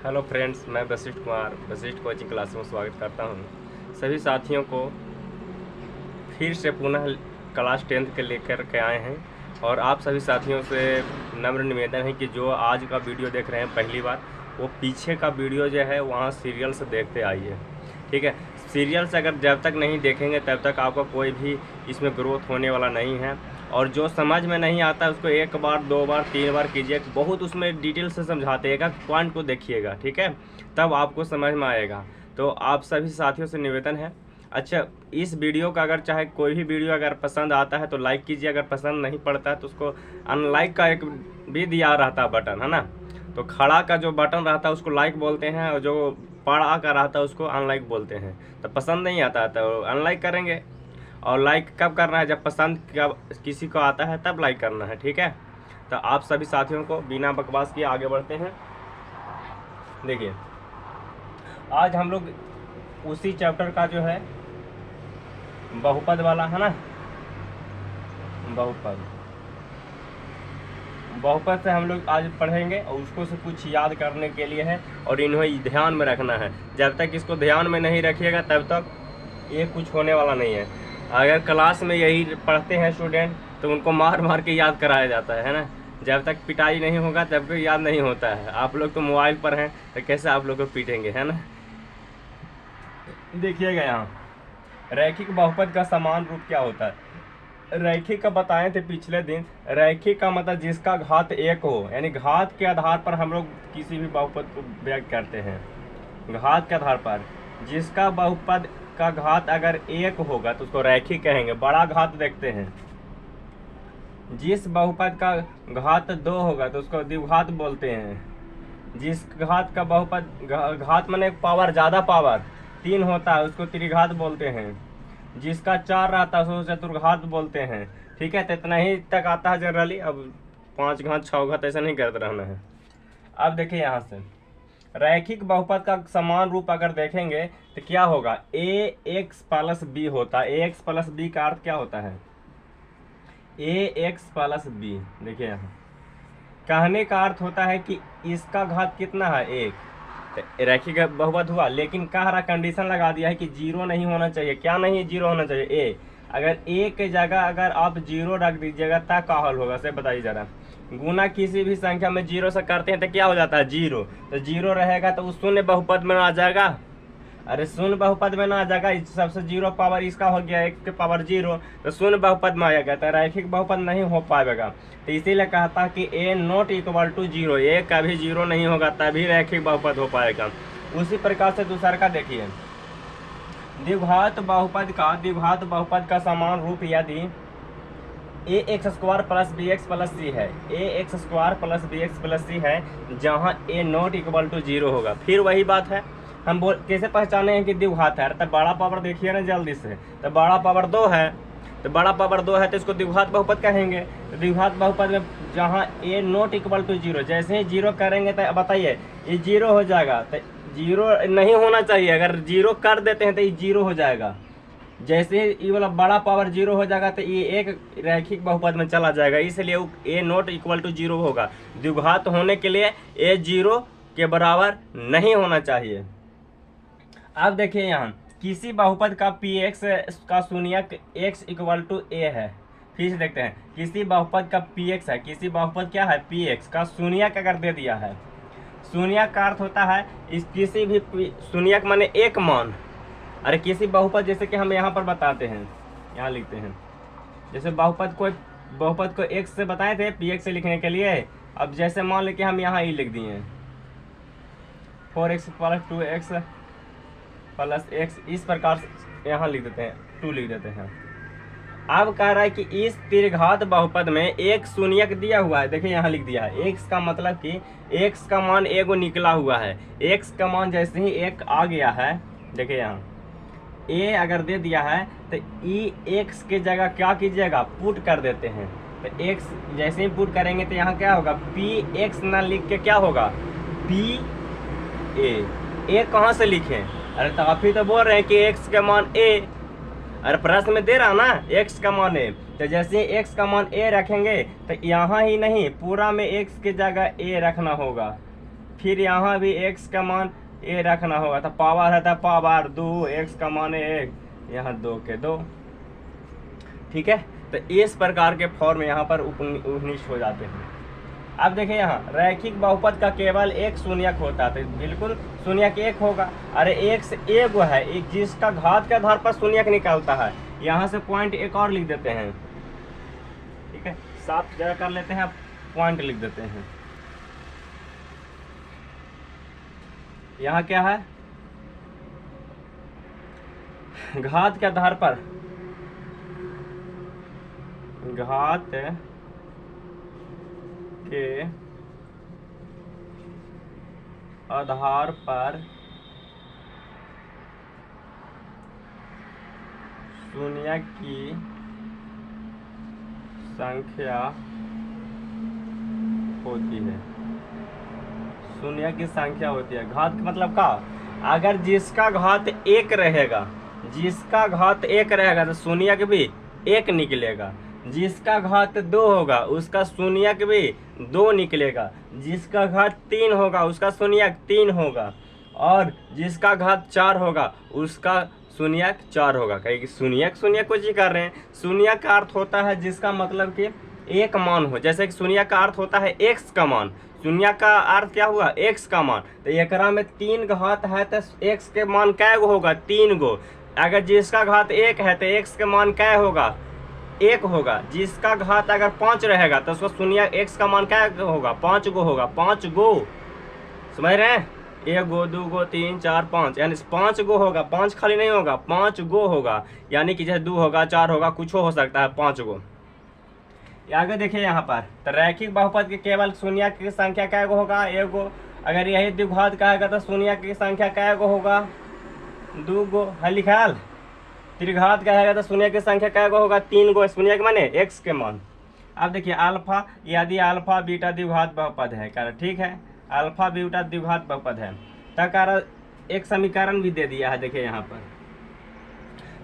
Hello friends, मैं Vashishtha Kumar Vashishtha coaching class में स्वागत करता हूं। सभी साथियों को फिर से पुनः क्लास 10th के लेकर के आए हैं और आप सभी साथियों से नम्र निवेदन है कि जो आज का वीडियो देख रहे हैं पहली बार, वो पीछे का वीडियो जो है वहाँ सीरियल से देखते आइए। ठीक है, सीरियल से अगर जब तक नहीं देखेंगे तब तक आपका कोई भी इसमें ग्रोथ होने वाला नहीं है। और जो समझ में नहीं आता उसको एक बार, दो बार, तीन बार कीजिए। बहुत उसमें डिटेल से समझाते हैं, एक पॉइंट को देखिएगा, ठीक है, तब आपको समझ में आएगा। तो आप सभी साथियों से निवेदन है, अच्छा, इस वीडियो का अगर चाहे कोई भी वीडियो अगर पसंद आता है तो लाइक कीजिए, अगर पसंद नहीं पड़ता है तो उसको अनलाइक का एक भी दिया रहता है बटन, है ना। तो खड़ा का जो बटन रहता है उसको लाइक बोलते हैं और जो पड़ा का रहता है उसको अनलाइक बोलते हैं। तो पसंद नहीं आता तो अनलाइक करेंगे। और लाइक कब करना है? जब पसंद किसी को आता है तब लाइक करना है, ठीक है। तो आप सभी साथियों को बिना बकवास किए आगे बढ़ते हैं। देखिए, आज हम लोग उसी चैप्टर का जो है बहुपद वाला, है ना, बहुपद से हम लोग आज पढ़ेंगे और उसको से कुछ याद करने के लिए है और इन्हें ध्यान में रखना है। जब तक इसको ध्यान में नहीं रखिएगा तब तक ये कुछ होने वाला नहीं है। अगर क्लास में यही पढ़ते हैं स्टूडेंट तो उनको मार मार के याद कराया जाता है ना। जब तक पिटाई नहीं होगा तब तक याद नहीं होता है। आप लोग तो मोबाइल पर हैं तो कैसे आप लोग को पीटेंगे, है ना। देखिएगा यहाँ रैखिक बहुपद का समान रूप क्या होता है। रैखिक का बताए थे पिछले दिन। रैखिक का मतलब जिसका घात एक हो, यानी घात के आधार पर हम लोग किसी भी बहुपद को व्यक्त करते हैं। घात के आधार पर जिसका बहुपद का घात अगर एक होगा तो उसको रैखिक कहेंगे। बड़ा घात देखते हैं। जिस बहुपद का घात दो होगा तो उसको द्विघात बोलते हैं। जिस घात का बहुपद घात माने पावर, ज़्यादा पावर 3 होता है उसको त्रिघात बोलते हैं। जिसका 4 रहता है उसको चतुर्घात बोलते हैं। ठीक है, तो इतना ही तक आता है जनरली। अब 5 घात 6 घात ऐसा नहीं करते रहना है। अब देखिए यहाँ से रैखिक बहुपद का समान रूप अगर देखेंगे तो क्या होगा, ए एक्स प्लस बी होता है। ए एक्स प्लस बी का अर्थ क्या होता है? A x plus B. देखिए यहाँ कहने का अर्थ होता है कि इसका घात कितना है, एक। तो रैखिक बहुपद हुआ, लेकिन कह रहा कंडीशन लगा दिया है कि जीरो नहीं होना चाहिए। क्या नहीं जीरो होना चाहिए? ए। अगर ए के जगह अगर आप जीरो रख दीजिएगा तब का हल होगा, से बताइए जरा। गुना किसी भी संख्या में जीरो से करते हैं तो क्या हो जाता है? जीरो। तो जीरो रहेगा तो उस शून्य बहुपद में आ जाएगा। अरे शून्य बहुपद में ना आ जाएगा, सबसे जीरो पावर इसका हो गया, एक के पावर जीरो, तो शून्य बहुपद में आएगा। तो रैखिक बहुपद नहीं हो पाएगा। तो इसीलिए कहता कि ए नॉट इक्वल टू जीरो, ए कभी जीरो नहीं होगा तभी रैखिक बहुपद हो पाएगा। उसी प्रकार से दूसरा का देखिए, द्विघात बहुपद का समान रूप यदि A X square plus B X plus C है, A X square plus B X plus C है, जहाँ A not equal to zero होगा। फिर वही बात है, हम कैसे पहचाने हैं कि द्विघात है? तो बड़ा पावर देखिए ना जल्दी से। तो बड़ा पावर 2 है, तो बड़ा पावर 2 है तो इसको द्विघात बहुपद कहेंगे। तो द्विघात बहुपद में जहाँ A not equal to zero, जैसे ही जीरो करेंगे तो बताइए ये जीरो हो जाएगा। तो जीरो नहीं होना चाहिए, अगर जीरो कर देते हैं तो ये जीरो हो जाएगा। जैसे ही ये वाला बड़ा पावर जीरो हो जाएगा तो ये एक रैखिक बहुपद में चला जाएगा। इसलिए ए नॉट इक्वल टू जीरो होगा। द्विघात होने के लिए ए जीरो के बराबर नहीं होना चाहिए। अब देखिए यहाँ किसी बहुपद का पी एक्स का शून्यक एक्स इक्वल टू ए है। फिर से देखते हैं, किसी बहुपद का पी एक्स है, किसी बहुपद क्या है, पी एक्स का शून्यक अगर दे दिया है। शून्यक का अर्थ होता है इस किसी भी शून्यक माने एक मान। अरे किसी बहुपद, जैसे कि हम यहाँ पर बताते हैं, यहाँ लिखते हैं, जैसे बहुपद को एक्स से बताए थे पी एक्स से लिखने के लिए। अब जैसे मान लें कि हम यहाँ ही लिख दिए 4x plus 2x plus x, इस प्रकार से यहाँ लिख देते हैं, 2 लिख देते हैं। अब कह रहा है कि इस त्रिघात बहुपद में एक शून्यक दिया हुआ है। देखिए यहाँ लिख दिया है x का मतलब कि x का मान एगो निकला हुआ है। x का मान जैसे ही एक आ गया है, देखिए यहाँ a अगर दे दिया है तो ई x के जगह क्या कीजिएगा, पुट कर देते हैं। तो x जैसे ही पुट करेंगे तो यहाँ क्या होगा, px ना लिख के क्या होगा, a कहाँ से लिखें? अरे तो आप ही तो बोल रहे हैं कि x का मान a, अरे प्रश्न में दे रहा ना x का मान a। तो जैसे ही x का मान a रखेंगे तो यहाँ ही नहीं पूरा में x के जगह a रखना होगा। फिर यहाँ भी x का मान a रखना होगा, तो पावर रहता है पावर 2, x का मान है 1, यहाँ 2 के 2। ठीक है, तो इस प्रकार के फॉर्म यहाँ पर उपनिष्ठ हो जाते हैं। अब देखिए यहाँ रैखिक बहुपद का केवल एक शून्यक होता है, तो बिल्कुल शून्यक एक होगा। अरे एक से एक है, एक जिसका घात के आधार पर शून्यक निकलता है। यहाँ से पॉइंट एक और लिख देते हैं। ठीक है, 7 जगह कर लेते हैं, पॉइंट लिख देते हैं। यहाँ क्या है, घात के आधार पर, घात के आधार पर शून्यक की संख्या होती है। शून्यक की संख्या होती है। घात मतलब का, अगर जिसका घात एक रहेगा, जिसका घात एक रहेगा तो शून्यक भी एक निकलेगा। जिसका घात 2 होगा उसका शून्यक भी 2 निकलेगा। जिसका घात 3 होगा उसका शून्यक 3 होगा। और जिसका घात 4 होगा उसका शून्यक 4 होगा। कहीं शून्यक शून्यक कुछ ही कर रहे हैं। शून्यक का अर्थ होता है जिसका मतलब कि एक मान हो, जैसे कि शून्यक का अर्थ होता है x का मान। शून्यक का अर्थ क्या हुआ, x का मान। तो एकरा में 3 घात है तो x के मान कै गो होगा, 3 गो। अगर जिसका घात 1 है तो x के मान कै होगा, 1 होगा। जिसका घात अगर 5 रहेगा तो उसका शून्य x का मान क्या होगा, 5 गो होगा। 5 गो, समझ रहे हैं, 1 गो 2 गो 3 4 5, यानी 5 गो होगा। 5 खाली नहीं होगा, 5 गो होगा। यानी कि जैसे 2 होगा 4 होगा, कुछ हो सकता है, 5 गो। आगे देखिए यहाँ पर, तो रैखिक बहुपद के केवल शून्य की संख्या क्या गो होगा, 1 गो। अगर यही द्विघात कहेगा तो शून्य की संख्या क्या गो होगा, 2 गो है लिखाल। त्रिघात कहेगा तो शून्य की संख्या क्या गो होगा, 3 गो। शून्य के माने x के मान। अब देखिए अल्फा, यदि अल्फा बीटा द्विघात बहुपद है, कारण ठीक है, अल्फा बीटा द्विघात बहुपद है, तब कारण एक समीकरण भी दे दिया है। देखिए यहाँ पर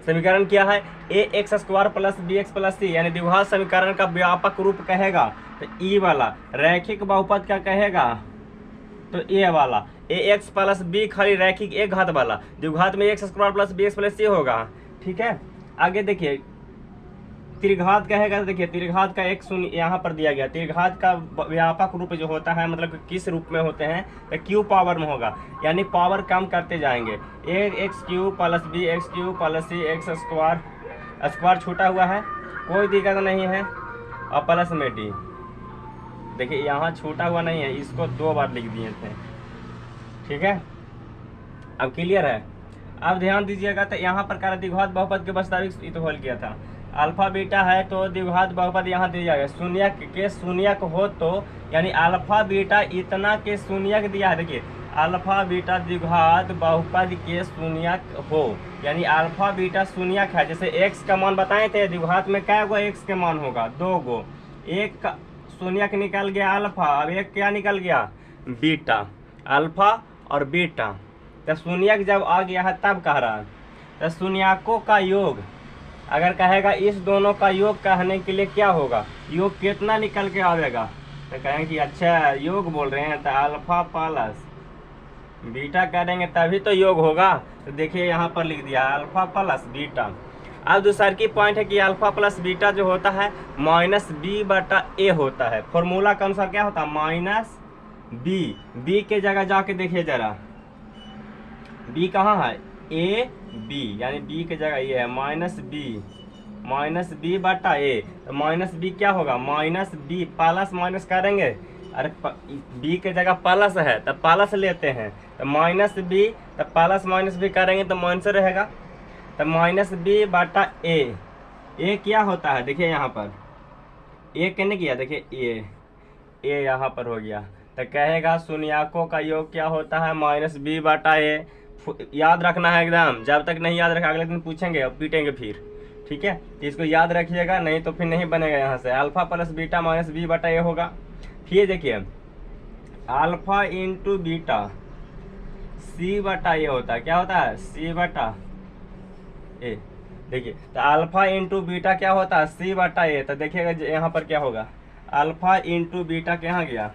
समीकरण क्या है, ax² + bx + c, यानी द्विघात समीकरण का व्यापक रूप कहेगा तो ई वाला। रैखिक बहुपद का कहेगा तो ए वाला, ax + b खाली रैखिक एक घात वाला। द्विघात में x² + bx + c होगा। ठीक है, आगे देखिए त्रिघात कहेगा तो देखिए त्रिघात का एक शून्य यहाँ पर दिया गया। त्रिघात का व्यापक रूप जो होता है, मतलब किस रूप में होते हैं, तो क्यू पावर में होगा, यानी पावर कम करते जाएंगे। x³ + bx³ + c x², square छूटा हुआ है, कोई दिक्कत नहीं है, और प्लस में d। देखिए यहाँ छूटा हुआ नहीं है, इसको 2 बार लिख दिए थे। ठीक है, अब क्लियर है। अब ध्यान दीजिएगा, तो यहाँ पर कार्य द्विघात बहुपद के वास्तविक तो हल किया था। अल्फा बीटा है तो द्विघात बहुपद यहाँ दिया गया, शून्यक के शून्यक हो तो, यानी अल्फा बीटा इतना के शून्यक दिया है। देखिए अल्फा बीटा द्विघात बहुपद के शून्यक हो, यानी अल्फा बीटा शून्यक है। जैसे x का मान बताए थे, द्विघात में क्या गो x के मान होगा, 2 गो। एक का शून्यक निकल गया अल्फा, अब एक क्या निकल गया, बीटा। अल्फा और बीटा, तो शून्यक जब आ गया है तब कह रहा है, तो शून्यकों का योग अगर कहेगा, इस दोनों का योग कहने के लिए क्या होगा, योग कितना निकल के आवेगा, तो कहेंगे कि अच्छा योग बोल रहे हैं, तो अल्फा प्लस बीटा करेंगे तभी तो योग होगा। तो देखिए यहाँ पर लिख दिया अल्फा प्लस बीटा। अब दूसरा की पॉइंट है कि अल्फा प्लस बीटा जो होता है -b/a होता है। फॉर्मूला के अनुसार क्या होता है, -b के जगह जाके देखिए जरा, b कहाँ है, ab, यानी b के जगह ये है -b/a। तो -b क्या होगा, -b, प्लस माइनस करेंगे, अरे b के जगह प्लस है तो प्लस लेते हैं, तो -b, तो प्लस माइनस भी करेंगे तो माइनस रहेगा, तो -b/a। a क्या होता है, देखिए यहाँ पर a कहने किया, देखिए a यहाँ पर हो गया, तो कहेगा शून्यकों का योग क्या होता है, -b/a। याद रखना है एकदम, जब तक नहीं याद रखा अगले दिन पूछेंगे और पीटेंगे फिर। ठीक है, इसको याद रखिएगा, नहीं तो फिर नहीं बनेगा। यहाँ से अल्फा प्लस बीटा -b/a होगा। फिर देखिए अल्फा इंटू बीटा c/a होता है, क्या होता है, c/a। देखिए तो अल्फा इंटू बीटा क्या होता है, c/a। तो देखिएगा यहाँ पर क्या होगा, अल्फा इंटू बीटा क्या गया,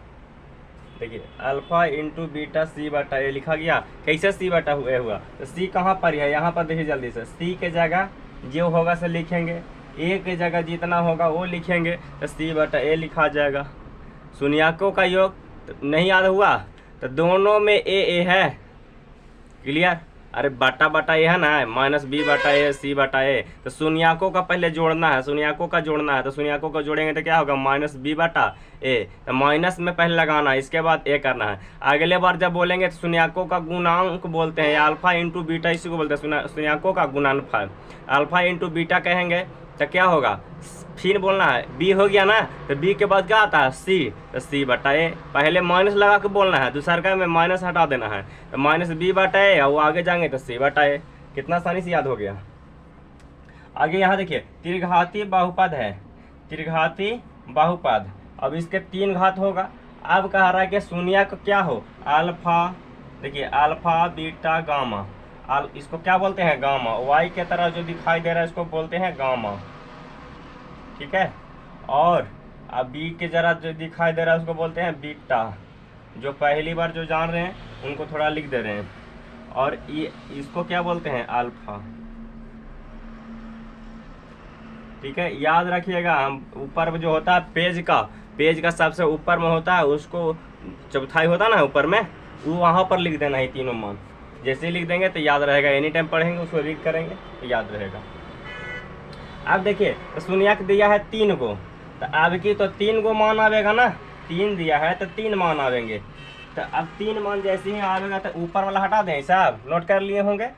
देखिए अल्फा इंटू बीटा सी बटा ए लिखा गया। कैसे सी बटा ए हुआ, तो सी कहाँ पर है, यहाँ पर देखिए जल्दी से, सी के जगह जो होगा से लिखेंगे, ए के जगह जितना होगा वो लिखेंगे, तो सी बटा ए लिखा जाएगा। शून्यकों का योग तो नहीं याद हुआ, तो दोनों में ए है, क्लियर। अरे बटा बटा ए है ना, माइनस बी बटा ए सी बटा ए, तो शून्यकों का पहले जोड़ना है, शून्यकों का जोड़ना है, तो शून्यकों को जोड़ेंगे तो क्या होगा, माइनस बी बटा ए, तो माइनस में पहले लगाना है, इसके बाद ए करना है। अगले बार जब बोलेंगे तो शून्यकों का गुणांक बोलते हैं, अल्फा इंटू बीटा इसी को बोलते हैं, शून्यकों का गुणनफल। अल्फा इंटू बीटा कहेंगे तो क्या होगा, फिर बोलना है बी हो गया ना, तो बी के बाद क्या आता है सी, तो सी बटा ए, पहले माइनस लगा के बोलना है, दूसरा में माइनस हटा देना है, तो माइनस बी बटा ए, और वो आगे जाएंगे तो सी बटा ए। कितना आसानी से याद हो गया। आगे यहाँ देखिए त्रिघाती बहुपद है, त्रिघाती बहुपद, अब इसके 3 घात होगा। अब कह रहा है कि शून्य का क्या हो, अल्फा, देखिए अल्फा बीटा गामा, इसको क्या बोलते हैं गामा, वाई के तरह जो दिखाई दे रहा है इसको बोलते हैं गामा, ठीक है। और अब बी के जरा जो दिखाई दे रहा है उसको बोलते हैं बीटा, जो पहली बार जो जान रहे हैं उनको थोड़ा लिख दे रहे हैं। और ये इसको क्या बोलते हैं अल्फा, ठीक है। याद रखिएगा, हम ऊपर जो होता है पेज का सबसे ऊपर में होता है, उसको चौथाई होता है ना ऊपर में, वो वहाँ पर लिख देना है तीनों मान। जैसे ही लिख देंगे तो याद रहेगा, एनी टाइम पढ़ेंगे उसको रीड करेंगे तो याद रहेगा। अब देखिए तो शून्यक दिया है 3 गो, तो अब की तो 3 गो मान आवेगा ना, 3 दिया है तो 3 मान आवेंगे। तो अब 3 मान जैसे ही आवेगा तो ऊपर वाला हटा दें, साहब नोट कर लिए होंगे,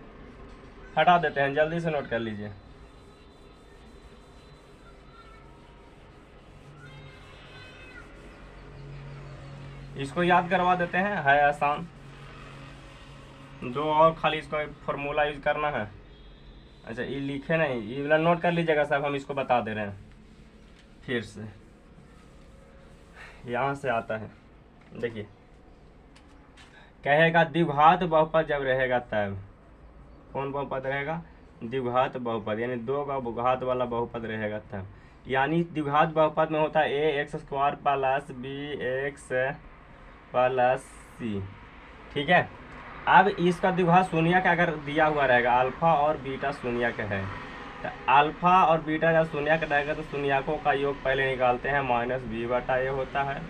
हटा देते हैं, जल्दी से नोट कर लीजिए। इसको याद करवा देते हैं, है आसान, 2 और खाली इसको फॉर्मूला यूज करना है। अच्छा ये लिखे नहीं, ये वाला नोट कर लीजिएगा साहब, हम इसको बता दे रहे हैं फिर से। यहाँ से आता है, देखिए कहेगा द्विघात बहुपद जब रहेगा तब, कौन बहुपद रहेगा, द्विघात बहुपद, यानी 2 का घात वाला बहुपद रहेगा तब। यानी द्विघात बहुपद में होता है A X square plus B X plus C, ठीक है। अब इसका द्विघात शून्य का अगर दिया हुआ रहेगा, अल्फा और बीटा शून्य का है, तो अल्फा और बीटा जब शून्य का रहेगा तो शून्यकों का योग पहले निकालते हैं, माइनस बी बटा ए होता है,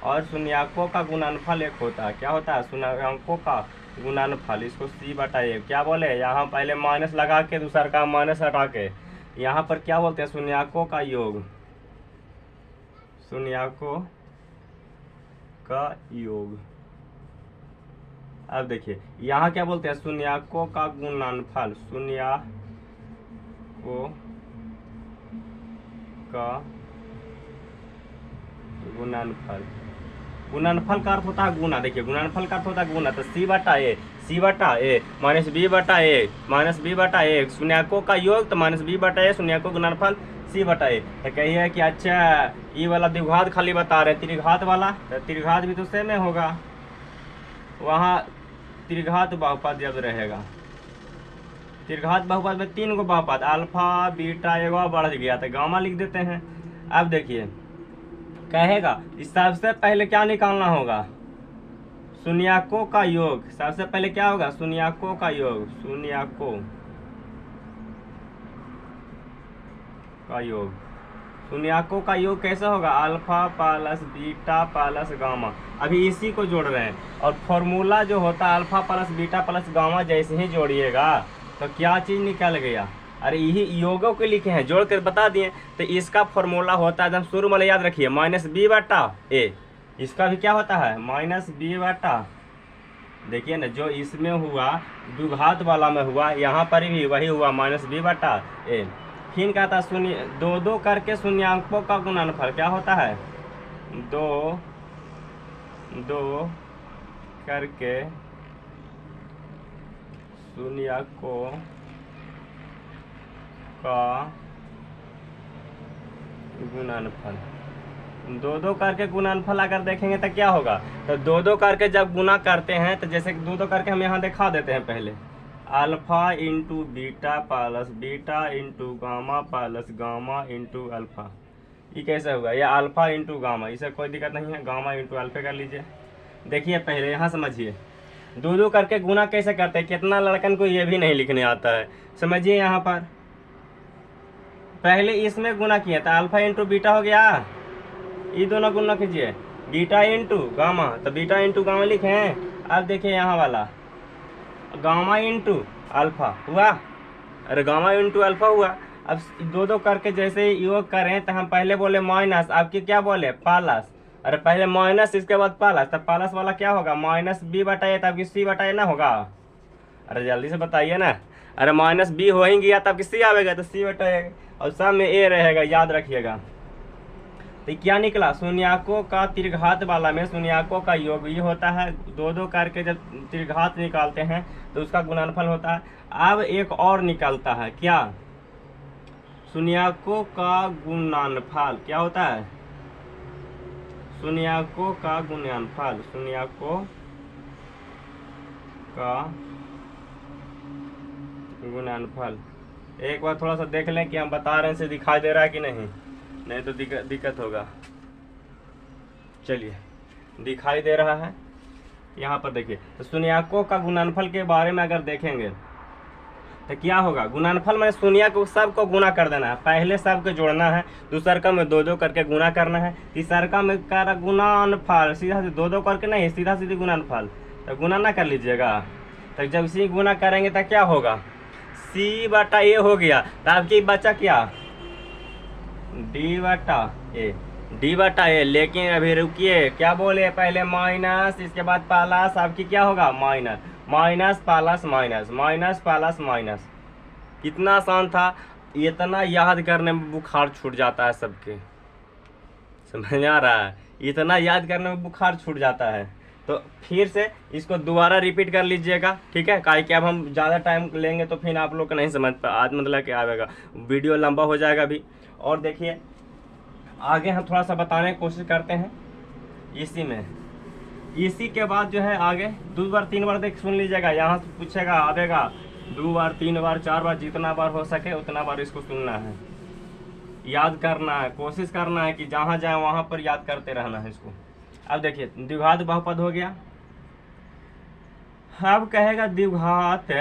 और शून्यकों का गुणनफल एक होता है, क्या होता है, शून्यकों का गुणनफल, इसको सी बटा ए क्या बोले, यहाँ पहले माइनस लगा के दूसरा का माइनस हटा के, यहाँ पर क्या बोलते हैं, शून्यकों का योग, शून्यकों का योग। अब देखिए यहाँ क्या बोलते हैं, शून्यकों का गुणनफल, शून्यकों का गुणनफल, गुणनफल का अर्थ होता है गुना, देखिए गुणनफल का अर्थ होता है गुना, तो सी बटा ए माइनस बी बटा ए, शून्यकों का योग तो माइनस बी बटा ए, शून्यकों गुणनफल सी बटा ए। तो कहिए कि अच्छा ये वाला द्विघात खाली बता रहे, त्रिघात वाला, तो त्रिघात भी तो सेम में होगा, वहाँ त्रिघात बहुपद जब रहेगा, त्रिघात बहुपद में 3 गो बहुपद, अल्फा बीटा एगो बढ़ गया तो गामा लिख देते हैं। अब देखिए कहेगा इस सबसे पहले क्या निकालना होगा, शून्यकों का योग, सबसे पहले क्या होगा, शून्यकों का योग, शून्यकों का योग, शून्यकों का योग कैसे होगा, alpha plus beta plus gamma, अभी इसी को जोड़ रहे हैं। और फॉर्मूला जो होता है alpha plus beta plus gamma, जैसे ही जोड़िएगा तो क्या चीज़ निकल गया, अरे यही योगों के लिखे हैं, जोड़ कर बता दिए। तो इसका फॉर्मूला होता है, एकदम शुरू में याद रखिए, माइनस बी बटा ए, इसका भी क्या होता है, माइनस बी बटा, देखिए ना जो इसमें हुआ द्विघात वाला में हुआ, यहाँ पर भी वही हुआ, माइनस बी बटा ए। फिर क्या था, शून्य 2 करके शून्यकों का गुणनफल क्या होता है, 2 करके शून्यकों का गुणनफल, 2 करके गुणनफल अगर देखेंगे तो क्या होगा, तो 2 करके जब गुना करते हैं तो जैसे 2 करके हम यहाँ दिखा देते हैं पहले, alpha into beta plus beta into gamma plus gamma into alpha, ये कैसे होगा, ये अल्फा इंटू गामा, इसे कोई दिक्कत नहीं है, गामा इंटू अल्फा कर लीजिए। देखिए पहले यहाँ समझिए, दो दो करके गुना कैसे करते हैं, कितना लड़कन को ये भी नहीं लिखने आता है। समझिए यहाँ पर पहले इसमें गुना किया था, अल्फा इंटू बीटा हो गया, ये दोनों गुना कीजिए, बीटा इंटू गामा, तो बीटा इंटू गामा लिखे हैं। अब देखिए यहाँ वाला गामा इंटू अल्फा हुआ, अरे गामा इंटू अल्फा हुआ। अब दो दो करके जैसे ही योग करें तो हम पहले बोले माइनस, आपके क्या बोले प्लस, अरे पहले माइनस इसके बाद प्लस, तब प्लस वाला क्या होगा माइनस बी बटाए, तब की सी बटाए ना होगा। अरे जल्दी से बताइए ना, अरे माइनस बी हो ही गया तब की सी आवेगा, तो सी बटाएगा और सब में ए रहेगा, याद रखिएगा। तो क्या निकला, शून्याकों का त्रिघात वाला में शून्याकों का योग ये होता है, दो दो करके जब त्रिघात निकालते हैं तो उसका गुणनफल होता है। अब एक और निकलता है, क्या, शून्याकों का गुणनफल क्या होता है, शून्याकों का गुणनफल, शून्याकों का गुणनफल। एक बार थोड़ा सा देख लें कि हम बता रहे हैं से दिखाई दे रहा है कि नहीं तो दिक्कत होगा। चलिए दिखाई दे रहा है यहाँ पर देखिए, तो शून्याकों का गुणनफल के बारे में अगर देखेंगे तो क्या होगा, गुणनफल में शून्य को सबको गुना कर देना है, पहले सबको जोड़ना है, दूसरा में दो दो करके गुना करना है, तीसरा में कर गुणनफल, सीधा से दो दो करके नहीं, सीधा सीधी गुणनफल, तो गुना ना कर लीजिएगा। तो जब सी गुना करेंगे तो क्या होगा, सी बटा ए हो गया, तो आपकी बचा क्या, डी बटा ए। लेकिन अभी रुकिए, क्या बोले, पहले माइनस इसके बाद प्लस, आपकी क्या होगा minus, minus plus minus, minus plus minus. कितना आसान था, इतना याद करने में बुखार छूट जाता है सबके, समझ में आ रहा है, इतना याद करने में बुखार छूट जाता है। तो फिर से इसको दोबारा रिपीट कर लीजिएगा, ठीक है, काहे कि अब हम ज़्यादा टाइम लेंगे तो फिर आप लोग को नहीं समझ पा, आज मतलब क्या आएगा, वीडियो लंबा हो जाएगा अभी। और देखिए आगे हम थोड़ा सा बताने की कोशिश करते हैं इसी में, इसी के बाद जो है आगे दो बार तीन बार देख सुन लीजिएगा, यहाँ से पूछेगा आवेगा, दो बार तीन बार चार बार जितना बार हो सके उतना बार इसको सुनना है, याद करना है, कोशिश करना है कि जहाँ जाए वहाँ पर याद करते रहना है इसको। अब देखिए द्विघात बहुपद हो गया, अब कहेगा द्विघात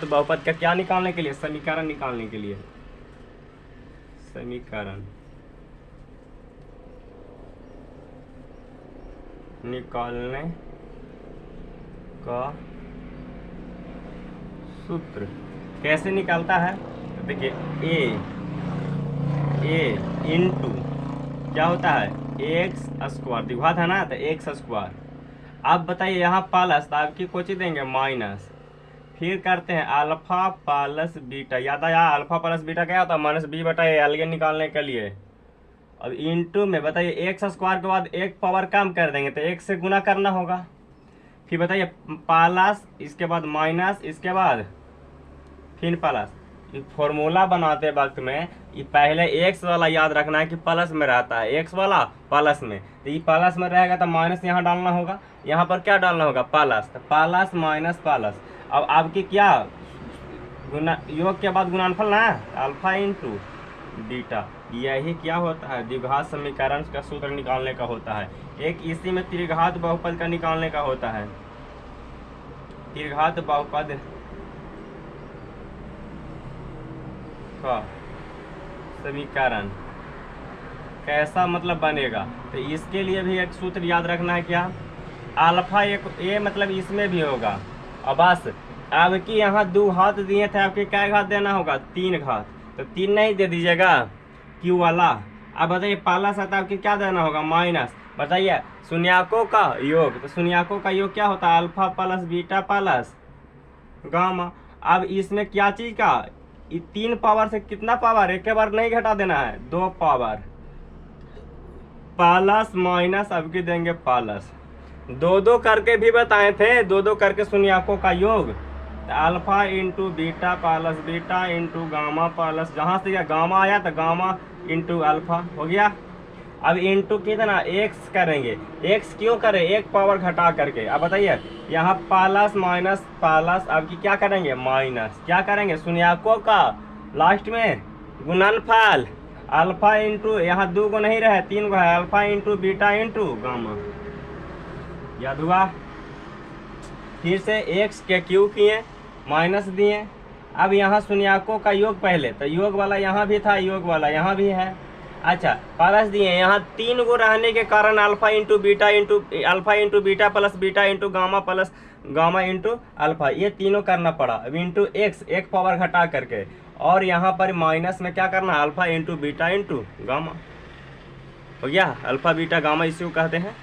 बहुपद का क्या निकालने के लिए, समीकरण निकालने के लिए, समीकरण निकालने का सूत्र कैसे निकालता है, देखिए ए इंटू क्या होता है एक्स स्क्वायर, द्विघात है ना तो एक्स स्क्वायर। आप बताइए यहाँ प्लस, तो आपकी कोची देंगे माइनस, फिर करते हैं अल्फा प्लस बीटा, याद आया अल्फा प्लस बीटा क्या होता है माइनस बी बटा ए, अलगे निकालने के लिए। अब इंटू में बताइए एक्स स्क्वायर के बाद एक पावर कम कर देंगे तो एक से गुना करना होगा, फिर बताइए प्लस इसके बाद माइनस इसके बाद फिर प्लस। फॉर्मूला बनाते वक्त में ये पहले एक्स वाला याद रखना है कि प्लस में रहता है, एक्स वाला प्लस में, तो ये प्लस में रहेगा तो माइनस यहाँ डालना होगा, यहाँ पर क्या डालना होगा प्लस, तो प्लस माइनस प्लस। अब आपकी क्या गुना, योग के बाद गुणनफल ना, अल्फा इंटू बीटा, यही क्या होता है द्विघात समीकरण का सूत्र निकालने का होता है। एक इसी में त्रिघात बहुपद का निकालने का होता है, त्रिघात बहुपद का समीकरण कैसा मतलब बनेगा, तो इसके लिए भी एक सूत्र याद रखना है, क्या अल्फा एक ए मतलब इसमें भी होगा। अब बस आपकी यहाँ दो घात दिए थे, आपके क्या घात देना होगा, तीन घात, तो तीन नहीं दे दीजिएगा क्यू वाला। अब बताइए प्लस आता है, आपके क्या देना होगा माइनस। बताइए शून्याकों का योग, तो शून्याकों का योग क्या होता है alpha plus beta plus gamma. अब इसमें क्या चीज का, तीन पावर से कितना पावर, एक बार नहीं घटा देना है, दो पावर, प्लस माइनस अब की देंगे प्लस, दो दो करके भी बताए थे, दो दो करके शून्याकों का योग, alpha into beta plus beta into gamma plus, जहाँ से गामा आया तो गामा इंटू अल्फा हो गया। अब इंटू कितना एक्स करेंगे, एक्स क्यों करें, एक पावर घटा करके। अब बताइए यहाँ प्लस माइनस प्लस, अब की क्या करेंगे माइनस, क्या करेंगे शून्याकों का लास्ट में गुणनफल अल्फा इंटू, यहाँ 2 गो नहीं रहे 3 गो है, alpha into beta into gamma. याद हुआ? फिर से एक्स के क्यू किए, माइनस दिए। अब यहाँ शून्याकों का योग पहले, तो योग वाला यहाँ भी था, योग वाला यहाँ भी है। अच्छा, प्लस दिए, यहाँ 3 गो रहने के कारण alpha into beta plus beta into gamma plus gamma into alpha, ये तीनों करना पड़ा। अब इंटू एक्स, एक पावर घटा करके, और यहाँ पर माइनस में क्या करना, alpha into beta into gamma. हो गया, अल्फा बीटा गामा इसी को कहते हैं।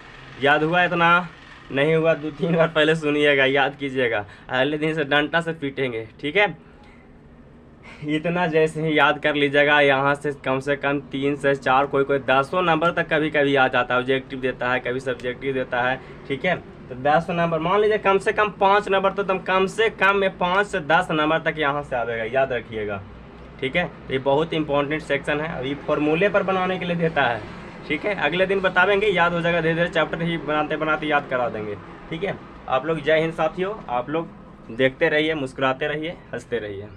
याद हुआ? इतना नहीं हुआ 2-3 बार पहले सुनिएगा, याद कीजिएगा, अगले दिन से डंडा से पीटेंगे, ठीक है। इतना जैसे ही याद कर लीजिएगा, यहाँ से कम 3 से 4, कोई 10 नंबर तक कभी कभी आ जाता है, ऑब्जेक्टिव देता है, कभी सब्जेक्टिव देता है, ठीक है। तो 10 नंबर मान लीजिए, कम से कम 5 नंबर तो तुम कम से कम में 5 से 10 नंबर तक यहाँ से आएगा, याद रखिएगा, ठीक है। तो ये बहुत इंपॉर्टेंट सेक्शन है, अभी फॉर्मूले पर बनाने के लिए देता है, ठीक है। अगले दिन बतावेंगे, याद हो जाएगा, धीरे धीरे चैप्टर ही बनाते बनाते याद करा देंगे, ठीक है। आप लोग जय हिंद साथियों, आप लोग देखते रहिए, मुस्कुराते रहिए, हंसते रहिए।